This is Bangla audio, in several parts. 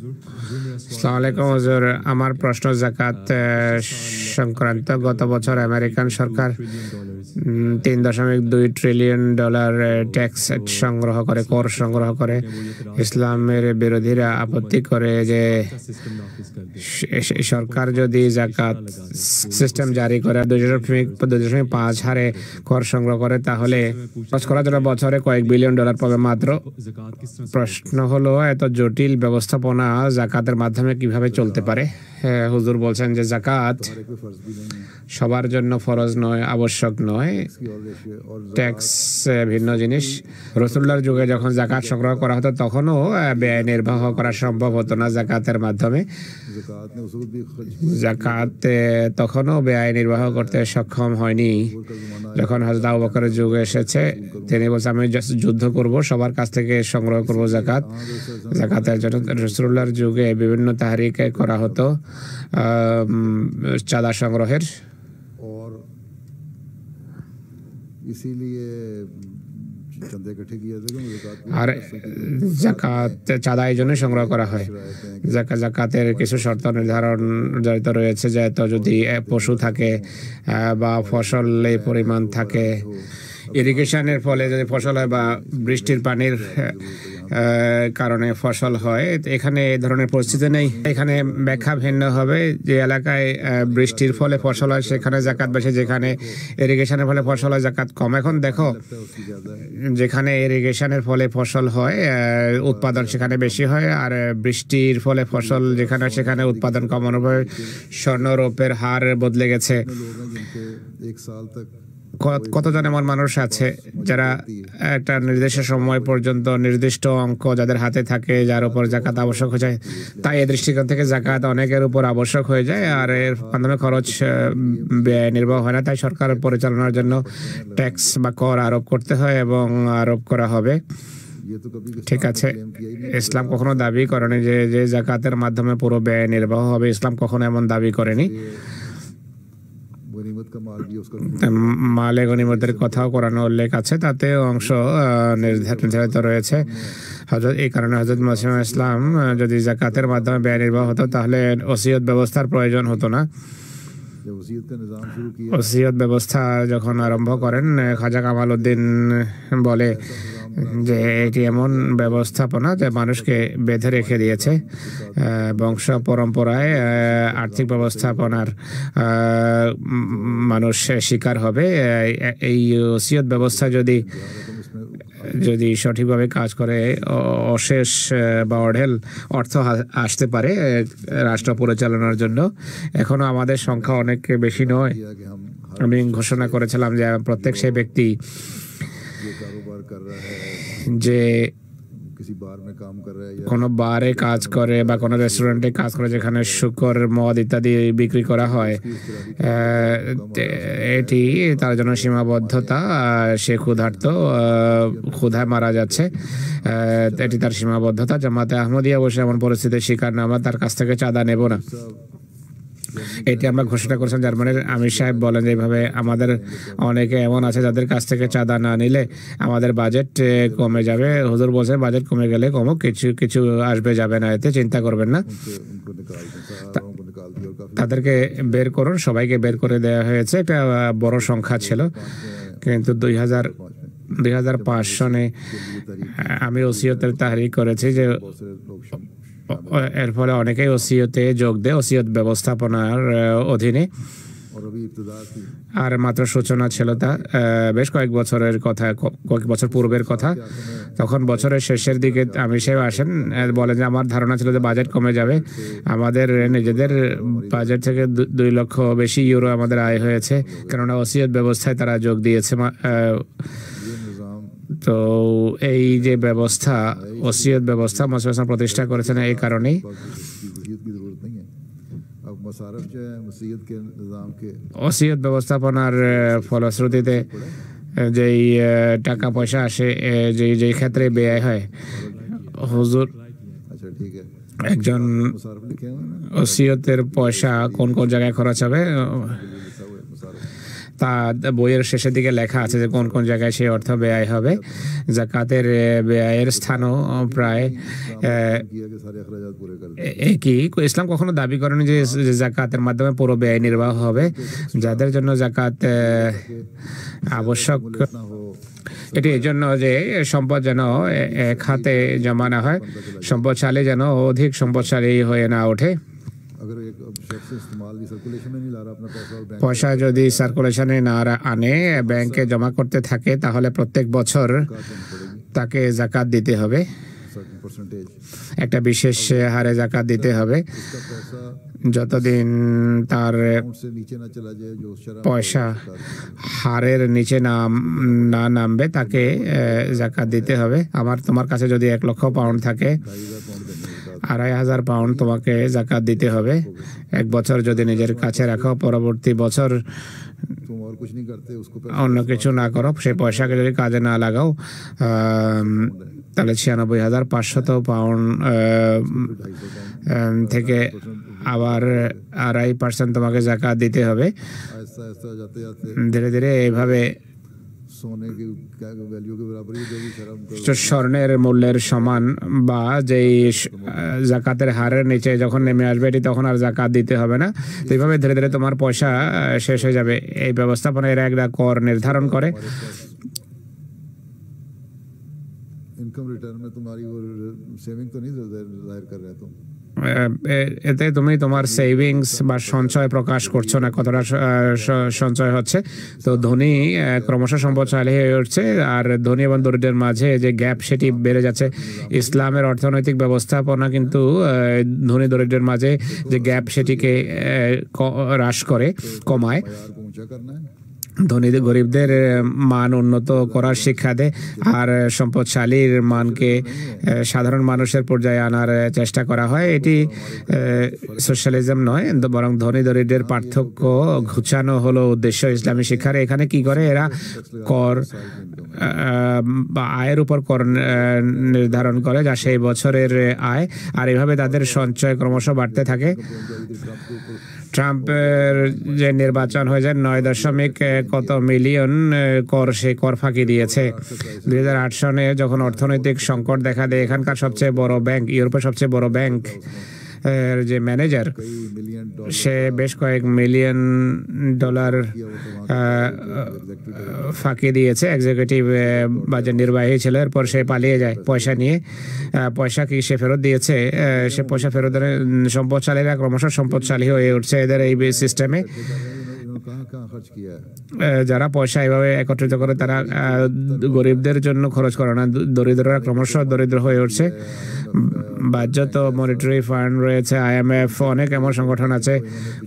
আসসালামু আলাইকুম হুজুর, আমার প্রশ্ন যাকাত সংক্রান্ত। গত বছর আমেরিকান সরকার $3.2 ট্রিলিয়ন ট্যাক্স সংগ্রহ করে, কর সংগ্রহ করে। ইসলামের বিরোধীরা আপত্তি করে যে সরকার যদি যাকাত সিস্টেম জারি করে 2.5 হারে কর সংগ্রহ করে, তাহলে খরচ করার জন্য বছরে কয়েক বিলিয়ন ডলার পাবে মাত্র। প্রশ্ন হলো, এত জটিল ব্যবস্থাপনা যাকাতের মাধ্যমে কিভাবে চলতে পারে? হুজুর বলছেন যে যাকাত সবার জন্য ফরজ নয়, আবশ্যক নয়। ট্যাক্স ভিন্ন জিনিস। রাসূলুল্লাহর যুগে যখন যাকাত সংগ্রহ করা হতো, তখনও ব্যয় নির্বাহ করা সম্ভব হতো না যাকাতের মাধ্যমে। যাকাত তখনও ব্যয় নির্বাহ করতে সক্ষম হয়নি। যখন হযরত আবু বকরের যুগ এসেছে, তিনি বলছেন, আমি যুদ্ধ করব, সবার কাছ থেকে সংগ্রহ করব যাকাত। যাকাতের জন্য রাসূলুল্লাহর যুগে বিভিন্ন তাহরিক করা হতো চাঁদা সংগ্রহের। আর যাকাত চাঁদা এই জন্য সংগ্রহ করা হয়। যাকাতের কিছু শর্ত নির্ধারিত রয়েছে, যে তো যদি পশু থাকে বা ফসল এই পরিমাণ থাকে, ইরিগেশনের ফলে যদি ফসল হয় বা বৃষ্টির পানির কারণে ফসল হয়, এখানে এই ধরনের পরিস্থিতি নেই। এখানে ব্যাখ্যা ভিন্ন হবে। যে এলাকায় বৃষ্টির ফলে ফসল হয় সেখানে যাকাত বেশি, যেখানে ইরিগেশনের ফলে ফসল হয় যাকাত কম। এখন দেখো, যেখানে ইরিগেশনের ফলে ফসল হয় উৎপাদন সেখানে বেশি হয়, আর বৃষ্টির ফলে ফসল যেখানে সেখানে উৎপাদন কম। অনুভবে স্বর্ণরূপের হার বদলে গেছে। কতজন এমন মানুষ আছে যারা একটা নির্দিষ্ট সময় পর্যন্ত নির্দিষ্ট অঙ্ক যাদের হাতে থাকে, যার উপর যাকাত আবশ্যক হয়ে যায়। তাই এই দৃষ্টিকোণ থেকে যাকাত অনেকের উপর আবশ্যক হয়ে যায়, আর এর মাধ্যমে খরচ ব্যয় নির্বাহ হয় না। তাই সরকার পরিচালনার জন্য ট্যাক্স বা কর আরোপ করতে হয় এবং আরোপ করা হবে। ঠিক আছে, ইসলাম কখনো দাবি করেনি যে যাকাতের মাধ্যমে পুরো ব্যয় নির্বাহ হবে। ইসলাম কখনো এমন দাবি করেনি। মালে গনিমতের কথাও কোরআনে উল্লেখ আছে, তাতে অংশ নির্ধারিত রয়েছে। এই কারণে হযরত মুসা ইসলাম যদি যাকাতের মাধ্যমে ব্যয় নির্বাহ হতো, তাহলে ওসিয়ত ব্যবস্থার প্রয়োজন হতো না। ওসিয়ত ব্যবস্থা যখন আরম্ভ করেন, খাজা কামাল উদ্দিন বলে যে এটি এমন ব্যবস্থাপনা যে মানুষকে বেঁধে রেখে দিয়েছে। বংশ পরম্পরায় আর্থিক ব্যবস্থাপনার মানুষ শিকার হবে। এই ওসিয়ত ব্যবস্থা যদি সঠিকভাবে কাজ করে, অশেষ বা অঢেল অর্থ আসতে পারে রাষ্ট্র পরিচালনার জন্য। এখনো আমাদের সংখ্যা অনেক বেশি নয়। আমি ঘোষণা করেছিলাম যে প্রত্যেক সেই ব্যক্তি যে কোনো বারে কাজ করে বা কোনো রেস্টুরেন্টে কাজ করে, যেখানে শুকর, মদ ইত্যাদি বিক্রি করা হয়, এটি তার জন্য সীমাবদ্ধতা। সে ক্ষুধায় মারা যাচ্ছে, এটি তার সীমাবদ্ধতা। জামাতে আহমদিয়া অবশ্যই এমন পরিস্থিতির শিকার না, আমরা তার কাছ থেকে চাঁদা নেব না। এটি আমরা ঘোষণা করেছেন। জার্মানির আমির সাহেব বলেন যে এইভাবে আমাদের অনেকে এমন আছে যাদের কাছ থেকে চাঁদা না নিলে আমাদের বাজেট কমে যাবে। হুজুর বলছেন বাজেট কমে গেলে কমুক, কিছু আসবে যাবে না, এতে চিন্তা করবেন না। তাদেরকে বের করুন। সবাইকে বের করে দেওয়া হয়েছে। এটা বড় সংখ্যা ছিল, কিন্তু 2005 সনে আমি ওসিয়তের তাহরিক করেছি যে এর ফলে অনেকেই ওসিয়তে যোগ দেয়, ওসিয়ত ব্যবস্থাপনার অধীনে। আর মাত্র সূচনা ছিল তা, বেশ কয়েক বছর পূর্বের কথা। তখন বছরের শেষের দিকে আমির সাহেব আসেন, বলেন যে আমার ধারণা ছিল যে বাজেট কমে যাবে। আমাদের নিজেদের বাজেট থেকে 2 লক্ষ বেশি ইউরো আমাদের আয় হয়েছে, কেননা ওসিয়ত ব্যবস্থায় তারা যোগ দিয়েছে। তো এই যে ব্যবস্থা, ওসিয়ত ব্যবস্থা মুসা প্রতিষ্ঠা করেছেন এই কারণেই। ওসিয়ত ব্যবস্থাপনার ফলশ্রুতিতে যেই টাকা পয়সা আসে, যেই ক্ষেত্রে ব্যয় হয়, হুজুর একজন ওসিয়তের পয়সা কোন জায়গায় খরচ হবে তা বইয়ের শেষের দিকে লেখা আছে যে কোন কোন জায়গায় সেই অর্থ ব্যয় হবে। জাকাতের ব্যয়ের স্থানও প্রায় একই। ইসলাম কখনো দাবি করেনি যে জাকাতের মাধ্যমে পুরো ব্যয় নির্বাহ হবে। যাদের জন্য জাকাত আবশ্যক, এটি এই জন্য যে সম্পদ যেন এক হাতে জমা না হয়, সম্পদশালী যেন অধিক সম্পদশালী হয়ে না ওঠে। পয়সা যদি সার্কুলেশনে না আনে, ব্যাংকে জমা করতে থাকে, তাহলে প্রত্যেক বছর তাকে জাকাত দিতে হবে, একটা বিশেষ হারে জাকাত দিতে হবে। যতদিন তার পয়সা হারের নিচে না নামবে তাকে জাকাত দিতে হবে। তোমার কাছে যদি 1 লক্ষ পাউন্ড থাকে, 2,500 পাউন্ড তোমাকে জাকাত দিতে হবে। 1 বছর যদি নিজের কাছে রাখো, পরবর্তী বছর অন্য কিছু না করো, সেই পয়সাকে যদি কাজে না লাগাও, তাহলে 96,500 পাউন্ড থেকে আবার 2.5% তোমাকে জাকাত দিতে হবে। ধীরে ধীরে এইভাবে স্বর্ণের মূল্যের সমান বা যেই জাকাতের হারের নিচে যখন নেমে আসবে, এটি তখন আর জাকাত দিতে হবে না। তো এইভাবে ধীরে ধীরে তোমার পয়সা শেষ হয়ে যাবে। এই ব্যবস্থাপনা এরা একটা কর নির্ধারণ করে। इनकम रिटर्न में तुम्हारी वो सेविंग तो नहीं जाहिर कर रहे तुम, এতে তুমি তোমার সেভিংস বা সঞ্চয় প্রকাশ করছো না, কতটা সঞ্চয় হচ্ছে। তো ধনী ক্রমশ সম্পদশালী হয়ে উঠছে, আর ধনী এবং দরিদ্রের মাঝে যে গ্যাপ সেটি বেড়ে যাচ্ছে। ইসলামের অর্থনৈতিক ব্যবস্থাপনা কিন্তু ধনী দরিদ্রের মাঝে যে গ্যাপ সেটিকে হ্রাস করে, কমায়। ধনী গরিবদের মান উন্নত করার শিক্ষা দেয়, আর সম্পদশালীর মানকে সাধারণ মানুষের পর্যায়ে আনার চেষ্টা করা হয়। এটি সোশ্যালিজম নয়, বরং ধনী দরিদ্রের পার্থক্য ঘুচানো হলো উদ্দেশ্য ইসলামী শিক্ষার। এখানে কি করে এরা কর বা আয়ের উপর কর নির্ধারণ করে, যা সেই বছরের আয়, আর এভাবে তাদের সঞ্চয় ক্রমশ বাড়তে থাকে। ট্রাম্পের যে নির্বাচন হয়েছে, 9 কত মিলিয়ন সে কর ফাঁকি দিয়েছে। 2008 সনে যখন অর্থনৈতিক সংকট দেখা দেয়, এখানকার সবচেয়ে বড় ব্যাংক, ইউরোপের সবচেয়ে বড় ব্যাংক যে ম্যানেজার, সে বেশ কয়েক মিলিয়ন ডলার ফাঁকি দিয়েছে। এক্সিকিউটিভ বা যে নির্বাহী ছিল, এরপর সে পালিয়ে যায় পয়সা নিয়ে। পয়সা কি সে ফেরত দিয়েছে? সে পয়সা ফেরত দেয়। সম্পদশালীরা ক্রমশ সম্পদশালী হয়ে উঠছে এদের এই সিস্টেমে। যারা পয়সা এভাবে একত্রিত করে, তারা গরিবদের জন্য খরচ করে না, দরিদ্ররা ক্রমশ দরিদ্র হয়ে উঠছে। বাহ্যত মনিটারি ফান্ড রয়েছে, IMF, অনেক এমন সংগঠন আছে।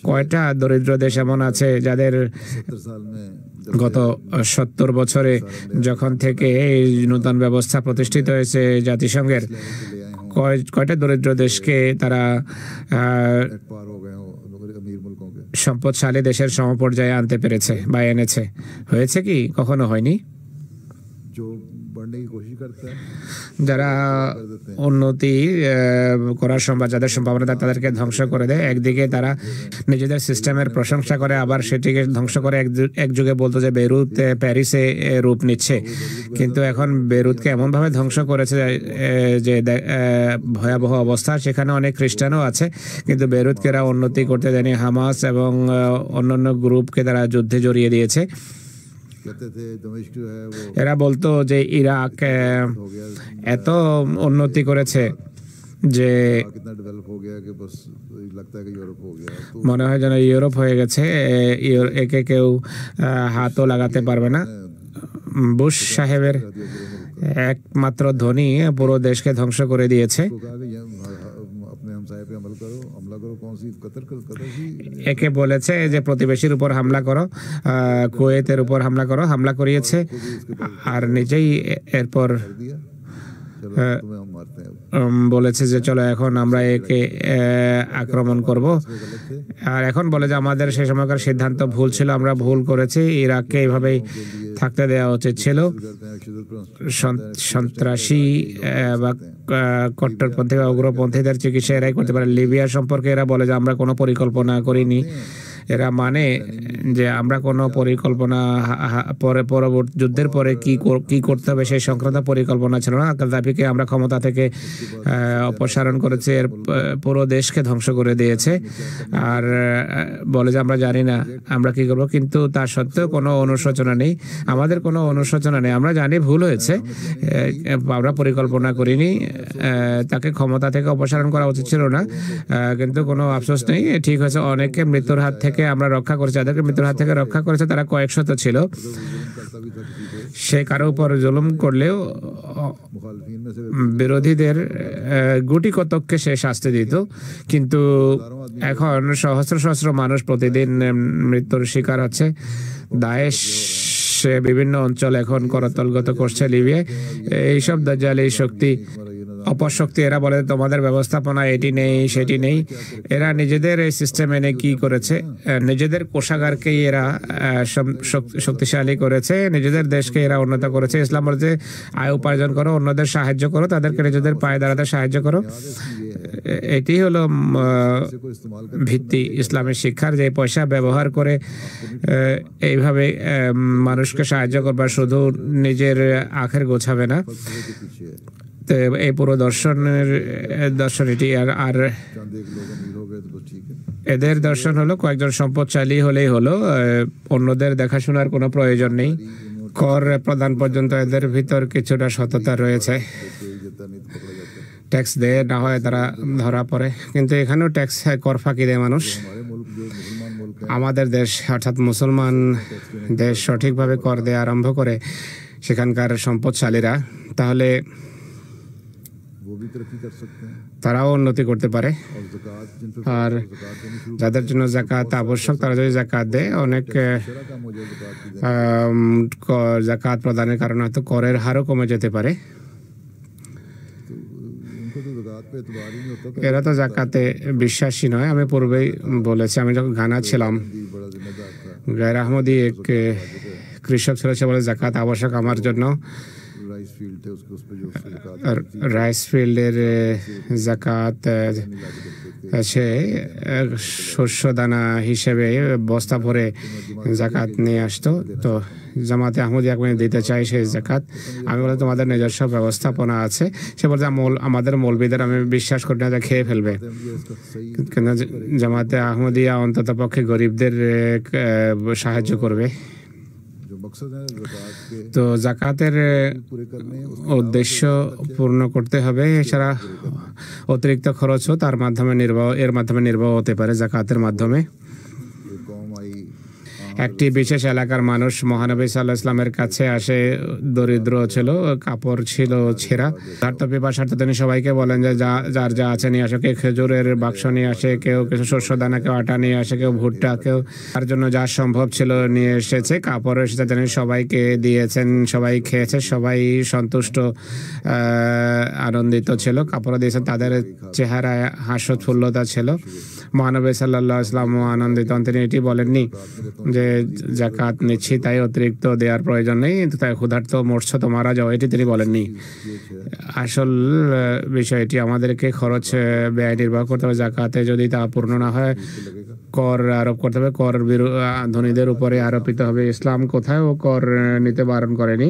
কয়টা দরিদ্র দেশ এমন আছে যাদের গত 70 বছরে যখন থেকে এই নতুন ব্যবস্থা প্রতিষ্ঠিত হয়েছে জাতিসংঘের, কয়টা দরিদ্র দেশকে তারা সম্পদশালী দেশের সমপর্যায়ে আনতে পেরেছে বা এনেছে? হয়েছে কি? কখনো হয়নি। যারা উন্নতি করার যাদের সম্ভাবনা, তাদেরকে ধ্বংস করে দেয়। একদিকে তারা নিজেদের সিস্টেমের প্রশংসা করে, আবার সেটিকে ধ্বংস করে। এক যুগে বলতো যে বেইরুত প্যারিসে রূপ নিচ্ছে, কিন্তু এখন বেইরুতকে এমনভাবে ধ্বংস করেছে যে ভয়াবহ অবস্থা। সেখানে অনেক খ্রিস্টানও আছে, কিন্তু বেইরুতকে এরা উন্নতি করতে দেয়নি। হামাস এবং অন্যান্য গ্রুপকে তারা যুদ্ধে জড়িয়ে দিয়েছে। এরা বলতো যে ইরাক এত উন্নতি করেছে যে মনে হয় যেন ইউরোপ হয়ে গেছে, একে কেউ হাতও লাগাতে পারবে না। বুশ সাহেবের একমাত্র ধনী পুরো দেশকে ধ্বংস করে দিয়েছে। একে বলেছে যে প্রতিবেশীর উপর হামলা করো, কুয়েতের উপর হামলা করো, হামলা করিয়েছে, আর নিজেই এরপর বলেছে যে চলো এখন আমরা একে আক্রমণ করব। আর এখন বলে যে আমাদের সেই সময়কার সিদ্ধান্ত ভুল ছিল, আমরা ভুল করেছি, ইরাককে এইভাবেই থাকতে দেওয়া উচিত ছিল। সন্ত্রাসী বা কট্টরপন্থী বা উগ্রপন্থীদের চিকিৎসা এরাই করতে পারে। লিবিয়া সম্পর্কে এরা বলে যে আমরা কোনো পরিকল্পনা করিনি, এরা মানে যে আমরা কোনো পরিকল্পনা পরবর্তী যুদ্ধের পরে কি করতে হবে সেই সংক্রান্ত পরিকল্পনা ছিল না। গাদ্দাফিকে আমরা ক্ষমতা থেকে অপসারণ করেছে, এর পুরো দেশকে ধ্বংস করে দিয়েছে, আর বলে যে আমরা জানি না আমরা কি করবো। কিন্তু তার সত্ত্বেও কোনো অনুশোচনা নেই, আমাদের কোনো অনুশোচনা নেই। আমরা জানি ভুল হয়েছে, আমরা পরিকল্পনা করিনি, তাকে ক্ষমতা থেকে অপসারণ করা উচিত ছিল না, কিন্তু কোনো আফসোস নেই, ঠিক হয়েছে। অনেককে মৃত্যুর হাত থেকে আমরা রক্ষা করেছি, যাদেরকে মৃত্যুর হাত থেকে রক্ষা করেছে তারা কয়েকশত ছিল। সে কারো উপর জুলুম করলেও বিরোধীদের গুটি কতককে সে শাস্তি দিত। কিন্তু এখন সহস্র সহস্র মানুষ প্রতিদিন মৃত্যুর শিকার হচ্ছে। দায়েশ বিভিন্ন অঞ্চল এখন করতলগত করছে লিবিয়ায়। এইসব দাজ্জালি শক্তি, অপশক্তি, এরা বলে তোমাদের ব্যবস্থাপনা এটি নেই সেটি নেই। এরা নিজেদের এই সিস্টেম এনে কি করেছে, নিজেদের কোষাগারকেই এরা শক্তিশালী করেছে, নিজেদের দেশকে এরা উন্নত করেছে। ইসলাম বলছে আয় উপার্জন করো, অন্যদের সাহায্য করো, তাদেরকে নিজেদের পায়ে দাঁড়াতে সাহায্য করো। এটি হলো ভিত্তি ইসলামের শিক্ষার, যে পয়সা ব্যবহার করে এইভাবে মানুষকে সাহায্য করবা, শুধু নিজের আখের গোছাবে না। এই পুরো দর্শন এটি। আর এদের দর্শন হলো কয়েকজন সম্পদশালী হলেই হলো, অন্যদের দেখাশোনার কোনো প্রয়োজন নেই। কর প্রদান পর্যন্ত এদের ভিতর কিছুটা সততা রয়েছে, ট্যাক্স দেয়, না হয় তারা ধরা পড়ে। কিন্তু এখানেও ট্যাক্স কর ফাঁকি দেয় মানুষ। আমাদের দেশ অর্থাৎ মুসলমান দেশ সঠিকভাবে কর দেয়া আরম্ভ করে সেখানকার সম্পদশালীরা, তাহলে তারাও উন্নতি করতে পারে। আর যাদের জন্য যাকাত আবশ্যক তারা যদি যাকাত দেয়, অনেক যাকাত প্রদানের কারণে হয়তো করের হারও কমে যেতে পারে। এরা তো যাকাতে বিশ্বাসী নয়। আমি পূর্বেই বলেছি, আমি যখন ঘানা ছিলাম, গায়ের আহমদি এক কৃষক ছিল, সে বলে যাকাত আবশ্যক আমার জন্য। রাইস ফিল্ডের জাকাত সে শস্য দানা হিসেবে বস্তা ভরে জাকাত নিয়ে আসতো। তো জামাতে আহমদিয়া দিতে চাই সেই জাকাত। আমি বলে তোমাদের নিজস্ব ব্যবস্থাপনা আছে। সে বলতে আমাদের মৌলবীদের আমি বিশ্বাস করি না যে খেয়ে ফেলবে, কিন্তু জামাতে আহমদিয়া অন্তত পক্ষে গরিবদের সাহায্য করবে। তো জাকাতের উদ্দেশ্য পূর্ণ করতে হবে, এছাড়া অতিরিক্ত খরচও তার মাধ্যমে এর মাধ্যমে নির্বাহ হতে পারে জাকাতের মাধ্যমে। একটি বিশেষ এলাকার মানুষ মহানবী সাল্লাল্লাহু আলাইহি ওয়াসাল্লামের কাছে আসে, দরিদ্র ছিল, কাপড় ছিল ছেঁড়া, স্বার্থ পিপাসার্থে তিনি সবাইকে বলেন যে যার যা আছে নিয়ে আসে। কেউ খেজুরের বাক্স নিয়ে আসে, কেউ কিছু শস্য দানা, কেউ আটা নিয়ে আসে, কেউ ভুট্টা, কেউ তার জন্য যা সম্ভব ছিল নিয়ে এসেছে। কাপড় এসেছে, তিনি সবাইকে দিয়েছেন, সবাই খেয়েছে, সবাই সন্তুষ্ট আনন্দিত ছিল। কাপড় দিয়েছেন, তাদের চেহারায় হাস্যোৎফুল্লতা ছিল। মহানবী সাল্লাল্লাহু আলাইহি ওয়াসাল্লাম আনন্দিত, তিনি এটি বলেননি যে জাকাত নিচ্ছি তাই অতিরিক্ত দেওয়ার প্রয়োজন নেই, তাই ক্ষুধার্ত মরছ তো মারা যাও, এটি তিনি বলেননি। আসল বিষয়টি আমাদেরকে খরচ ব্যয় নির্বাহ করতে হবে। জাকাতে যদি তা পূর্ণ না হয়, কর আরোপ করতে হবে, কর ধনীদের উপরে আরোপিত হবে। ইসলাম কোথাও কর নিতে বারণ করেনি।